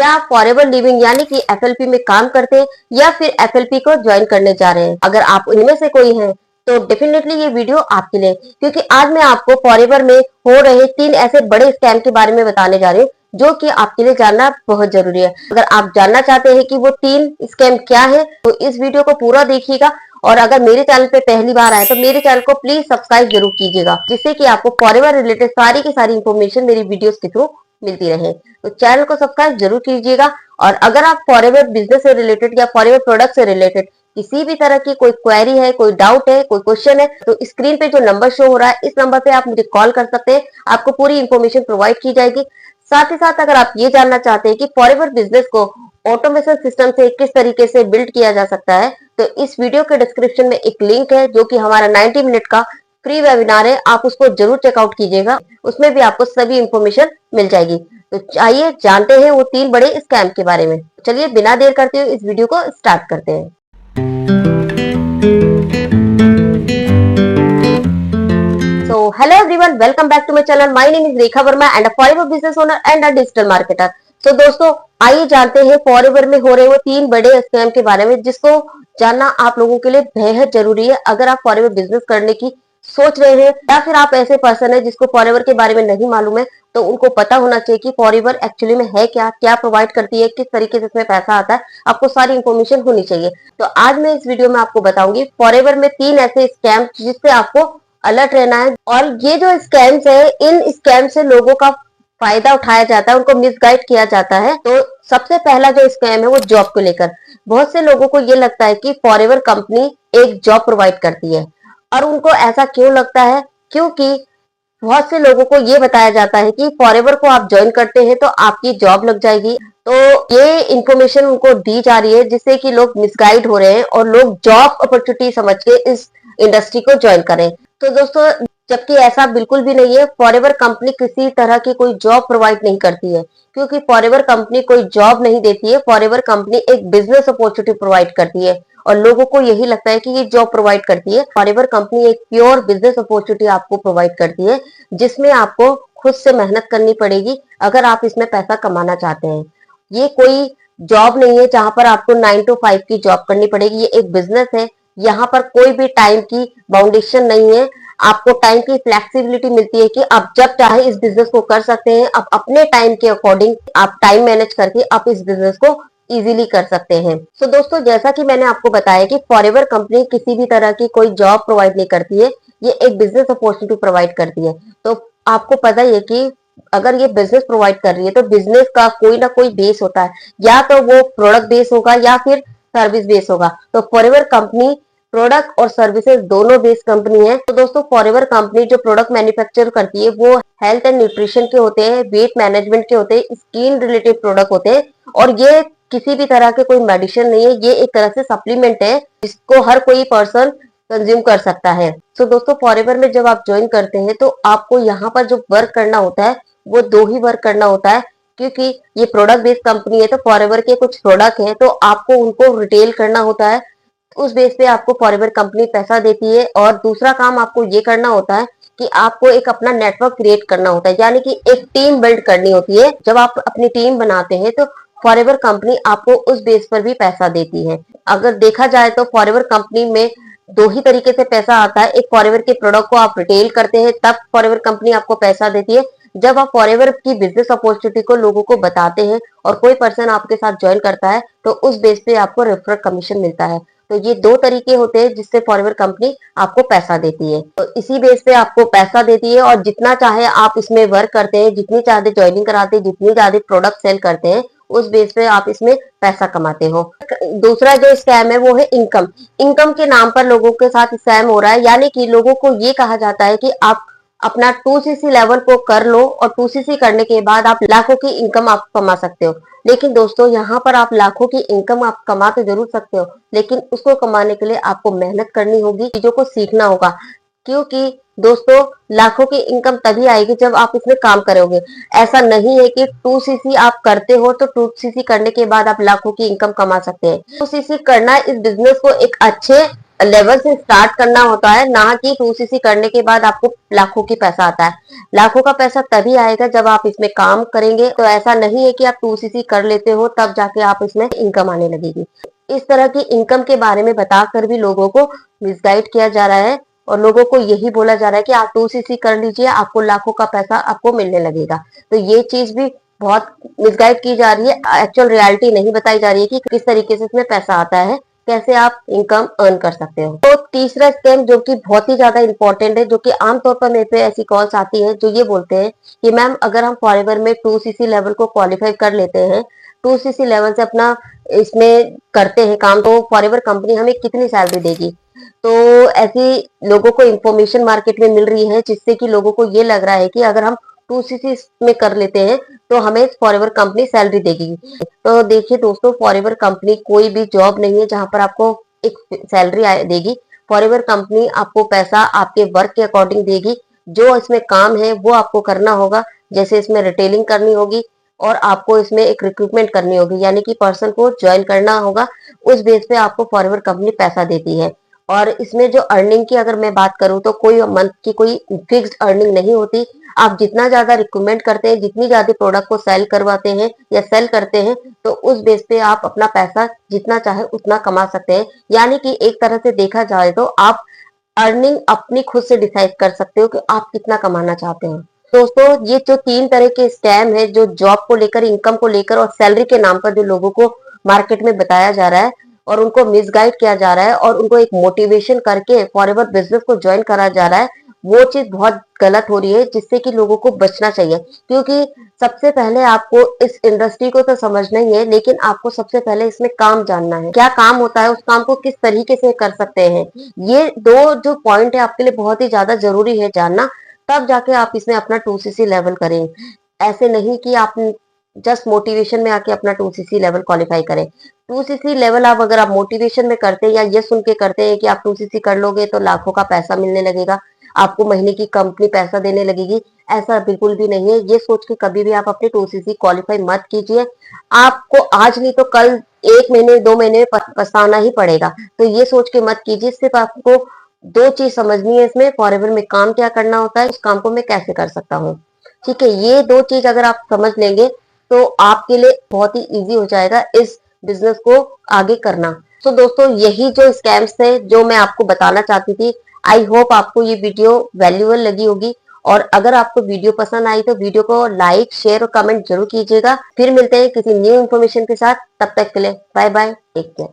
क्या आप forever living यानी कि एफएलपी में काम करते हैं या फिर एफएलपी को ज्वाइन करने जा रहे हैं? अगर आप इनमें से कोई हैं तो डेफिनेटली ये वीडियो आपके लिए, क्योंकि आज मैं आपको फॉरएवर में हो रहे 3 ऐसे बड़े स्कैम के बारे में बताने जा रही हूँ जो कि आपके लिए जानना बहुत जरूरी है। अगर आप जानना चाहते हैं कि वो 3 स्कैम क्या है तो इस वीडियो को पूरा देखिएगा। और अगर मेरे चैनल पे पहली बार आए तो मेरे चैनल को प्लीज सब्सक्राइब जरूर कीजिएगा, जिससे कि आपको फॉरएवर रिलेटेड सारी की सारी इन्फॉर्मेशन मेरी वीडियोस के थ्रू मिलती रहे। तो चैनल को सब्सक्राइब जरूर कीजिएगा। और अगर आप फॉरएवर बिजनेस से रिलेटेड या फॉरएवर प्रोडक्ट से रिलेटेड किसी भी तरह की कोई क्वेरी है, कोई डाउट है, कोई क्वेश्चन है, तो स्क्रीन पे जो नंबर शो हो रहा है इस नंबर पे आप मुझे कॉल कर सकते हैं। आपको पूरी इन्फॉर्मेशन प्रोवाइड की जाएगी। साथ ही साथ अगर आप ये जानना चाहते हैं कि फॉरएवर बिजनेस को ऑटोमेशन सिस्टम से किस तरीके से बिल्ड किया जा सकता है, तो इस वीडियो के डिस्क्रिप्शन में एक लिंक है जो कि हमारा 90 मिनट का फ्री वेबिनार है, आप उसको जरूर चेकआउट कीजिएगा। उसमें भी आपको सभी इंफॉर्मेशन मिल जाएगी। तो आइए जानते हैं वो 3 बड़े स्कैम के बारे में। चलिए बिना देर करते हुए इस वीडियो को स्टार्ट करते हैं। So hello everyone, welcome back to my channel. My name is Rekha Verma and a forever business owner and a digital marketer. So दोस्तों आइए जानते हैं फॉरएवर में हो रहे वो 3 बड़े स्कैम के बारे में, जिसको जानना आप लोगों के लिए बेहद जरूरी है। अगर आप फॉरएवर बिजनेस करने की सोच रहे हैं या फिर आप ऐसे पर्सन है जिसको फॉरएवर के बारे में नहीं मालूम है, तो उनको पता होना चाहिए कि फॉरएवर एक्चुअली में है क्या, क्या प्रोवाइड करती है, किस तरीके से इसमें पैसा आता है, आपको सारी इन्फॉर्मेशन होनी चाहिए। तो आज मैं इस वीडियो में आपको बताऊंगी फॉरएवर में 3 ऐसे स्कैम जिससे आपको अलर्ट रहना है। और ये जो स्कैम्स है, इन स्कैम से लोगों का फायदा उठाया जाता है, उनको मिसगाइड किया जाता है। तो सबसे पहला जो स्कैम है वो जॉब को लेकर। बहुत से लोगों को ये लगता है कि फॉरएवर कंपनी एक जॉब प्रोवाइड करती है। और उनको ऐसा क्यों लगता है? क्योंकि बहुत से लोगों को ये बताया जाता है कि फॉरएवर को आप ज्वाइन करते हैं तो आपकी जॉब लग जाएगी। तो ये इंफॉर्मेशन उनको दी जा रही है जिससे कि लोग मिसगाइड हो रहे हैं और लोग जॉब अपॉर्चुनिटी समझ के इस इंडस्ट्री को ज्वाइन करें। तो दोस्तों जबकि ऐसा बिल्कुल भी नहीं है। फॉरएवर कंपनी किसी तरह की कोई जॉब प्रोवाइड नहीं करती है, क्योंकि फॉरएवर कंपनी कोई जॉब नहीं देती है। फॉरएवर कंपनी एक बिजनेस अपॉर्चुनिटी प्रोवाइड करती है और लोगों को यही लगता है कि ये जॉब प्रोवाइड करती है। फॉरएवर कंपनी एक प्योर बिजनेस अपॉर्चुनिटी आपको प्रोवाइड करती है, जिसमें आपको खुद से मेहनत करनी पड़ेगी अगर आप इसमें पैसा कमाना चाहते हैं। ये कोई जॉब नहीं है जहां पर आपको 9 to 5 की जॉब करनी पड़ेगी। ये एक बिजनेस है, यहाँ पर कोई भी टाइम की बाउंडेशन नहीं है। आपको टाइम की फ्लेक्सिबिलिटी मिलती है कि आप जब चाहे इस बिजनेस को कर सकते हैं। आप अपने टाइम के अकॉर्डिंग आप टाइम मैनेज करके आप इस बिजनेस को इजीली कर सकते हैं। तो दोस्तों जैसा कि मैंने आपको बताया कि फॉरएवर कंपनी किसी भी तरह की कोई जॉब प्रोवाइड नहीं करती है, ये एक बिजनेस अपॉर्चुनिटी प्रोवाइड करती है। तो आपको पता ही है कि अगर ये बिजनेस प्रोवाइड कर रही है तो बिजनेस का कोई ना कोई बेस होता है, या तो वो प्रोडक्ट बेस होगा या फिर सर्विस बेस होगा। तो फॉरएवर कंपनी प्रोडक्ट और सर्विसेज दोनों बेस कंपनी है। तो दोस्तों फॉरएवर कंपनी जो प्रोडक्ट मैन्युफैक्चर करती है वो हेल्थ एंड न्यूट्रिशन के होते हैं, वेट मैनेजमेंट के होते हैं, स्किन रिलेटेड प्रोडक्ट होते हैं। और ये किसी भी तरह के कोई मेडिसिन नहीं है, ये एक तरह से सप्लीमेंट है जिसको हर कोई पर्सन कंज्यूम कर सकता है। तो दोस्तों फॉरएवर में जब आप ज्वाइन करते हैं तो आपको यहाँ पर जो वर्क करना होता है वो 2 ही वर्क करना होता है, क्योंकि ये प्रोडक्ट बेस्ड कंपनी है। तो फॉरएवर के कुछ प्रोडक्ट हैं तो आपको उनको रिटेल करना होता है, उस बेस पे आपको फॉरएवर कंपनी पैसा देती है। और दूसरा काम आपको ये करना होता है कि आपको एक अपना नेटवर्क क्रिएट करना होता है, यानी कि एक टीम बिल्ड करनी होती है। जब आप अपनी टीम बनाते हैं तो फॉरएवर कंपनी आपको उस बेस पर भी पैसा देती है। अगर देखा जाए तो फॉरएवर कंपनी में 2 ही तरीके से पैसा आता है। एक फॉरएवर के प्रोडक्ट को आप रिटेल करते हैं तब फॉरएवर कंपनी आपको पैसा देती है। जब आप फॉरएवर की बिजनेस अपॉर्चुनिटी को लोगों को बताते हैं और कोई पर्सन आपके साथ ज्वाइन करता है तो उस बेस पे आपको रेफरल कमीशन मिलता है। तो ये 2 तरीके होते हैं जिससे फॉरएवर कंपनी आपको पैसा देती है। तो इसी बेस पे आपको पैसा देती है और जितना चाहे आप इसमें वर्क करते हैं, जितनी चाहते ज्वाइनिंग कराते हैं, जितनी ज्यादा प्रोडक्ट सेल करते हैं, उस बेस पे आप इसमें पैसा कमाते हो। दूसरा जो स्कैम है वो है इनकम। इनकम के नाम पर लोगों के साथ स्कैम हो रहा है, यानी कि लोगों को ये कहा जाता है कि आप अपना 2cc लेवल को कर लो और 2cc करने के बाद आप लाखों की इनकम आप कमा सकते हो। लेकिन दोस्तों यहाँ पर आप लाखों की इनकम आप कमा तो जरूर सकते हो, लेकिन उसको कमाने के लिए आपको मेहनत करनी होगी, चीजों को सीखना होगा। क्योंकि दोस्तों लाखों की इनकम तभी आएगी जब आप इसमें काम करोगे। ऐसा नहीं है कि 2cc आप करते हो तो 2cc करने के बाद आप लाखों की इनकम कमा सकते हैं। 2cc करना इस बिजनेस को एक अच्छे लेवल से स्टार्ट करना होता है, ना कि 2cc करने के बाद आपको लाखों की पैसा आता है। लाखों का पैसा तभी आएगा जब आप इसमें काम करेंगे। तो ऐसा नहीं है कि आप 2cc कर लेते हो तब जाके आप इसमें इनकम आने लगेगी। इस तरह की इनकम के बारे में बताकर भी लोगों को मिसगाइड किया जा रहा है और लोगों को यही बोला जा रहा है कि आप 2cc कर लीजिए, आपको लाखों का पैसा आपको मिलने लगेगा। तो ये चीज भी बहुत मिसगाइड की जा रही है। एक्चुअल रियलिटी नहीं बताई जा रही है कि किस तरीके से इसमें पैसा आता है, कैसे आप इनकम अर्न कर सकते हो। तो तीसरा स्कैम जो कि बहुत ही ज्यादा इंपॉर्टेंट है, जो कि आमतौर पर मेरे पे ऐसी कॉल्स आती है जो ये बोलते हैं कि मैम अगर हम फॉरएवर में 2cc लेवल को क्वालिफाई कर लेते हैं, 2cc लेवल से अपना इसमें करते हैं काम, तो फॉरएवर कंपनी हमें कितनी सैलरी देगी। तो ऐसी लोगों को इंफॉर्मेशन मार्केट में मिल रही है, जिससे कि लोगों को ये लग रहा है कि अगर हम 2cc में कर लेते हैं तो हमें फॉरएवर कंपनी सैलरी देगी। तो देखिए दोस्तों, फॉरएवर कंपनी कोई भी जॉब नहीं है जहां पर आपको एक सैलरी देगी। फॉरएवर कंपनी आपको पैसा आपके वर्क के अकॉर्डिंग देगी। जो इसमें काम है वो आपको करना होगा, जैसे इसमें रिटेलिंग करनी होगी और आपको इसमें एक रिक्रूटमेंट करनी होगी, यानी कि पर्सन को ज्वाइन करना होगा। उस बेस पे आपको फॉरएवर कंपनी पैसा देती है। और इसमें जो अर्निंग की अगर मैं बात करूं तो कोई मंथ की कोई फिक्स्ड अर्निंग नहीं होती। आप जितना ज्यादा रिकमेंड करते हैं, जितनी ज्यादा प्रोडक्ट को सेल करवाते हैं या सेल करते हैं, तो उस बेस पे आप अपना पैसा जितना चाहे उतना कमा सकते हैं। यानी कि एक तरह से देखा जाए तो आप अर्निंग अपनी खुद से डिसाइड कर सकते हो कि आप कितना कमाना चाहते हो। दोस्तों, ये जो 3 तरह के स्कैम है, जो जॉब को लेकर, इनकम को लेकर और सैलरी के नाम पर जो लोगों को मार्केट में बताया जा रहा है और उनको मिसगाइड किया जा रहा है और उनको एक मोटिवेशन करके फॉरएवर बिजनेस को ज्वाइन करा जा रहा है, वो चीज बहुत गलत हो रही है, जिससे कि लोगों को बचना चाहिए। क्योंकि सबसे पहले आपको इस इंडस्ट्री को तो समझना ही है, लेकिन आपको सबसे पहले इसमें काम जानना है, क्या काम होता है, उस काम को किस तरीके से कर सकते हैं। ये 2 जो पॉइंट है आपके लिए बहुत ही ज्यादा जरूरी है जानना, तब जाके आप इसमें अपना 2cc लेवल करें। ऐसे नहीं कि आप जस्ट मोटिवेशन में आके अपना 2cc लेवल क्वालिफाई करें। 2cc लेवल आप अगर आप मोटिवेशन में करते हैं या ये सुन के करते हैं कि आप 2cc कर लोगे तो लाखों का पैसा मिलने लगेगा, आपको महीने की कंपनी पैसा देने लगेगी, ऐसा बिल्कुल भी नहीं है। ये सोच के कभी भी आप अपने 2cc क्वालिफाई मत कीजिए। आपको आज नहीं तो कल 1 महीने 2 महीने में पछताना ही पड़ेगा। तो ये सोच के मत कीजिए। सिर्फ आपको 2 चीज समझनी है इसमें, फॉरएवर में काम क्या करना होता है, उस काम को मैं कैसे कर सकता हूँ। ठीक है, ये 2 चीज अगर आप समझ लेंगे तो आपके लिए बहुत ही इजी हो जाएगा इस बिजनेस को आगे करना। तो दोस्तों, यही जो स्कैम्स थे जो मैं आपको बताना चाहती थी। आई होप आपको ये वीडियो वैल्यूएबल लगी होगी, और अगर आपको वीडियो पसंद आई तो वीडियो को लाइक, शेयर और कमेंट जरूर कीजिएगा। फिर मिलते हैं किसी न्यू इन्फॉर्मेशन के साथ। तब तक के लिए बाय बाय, टेक केयर।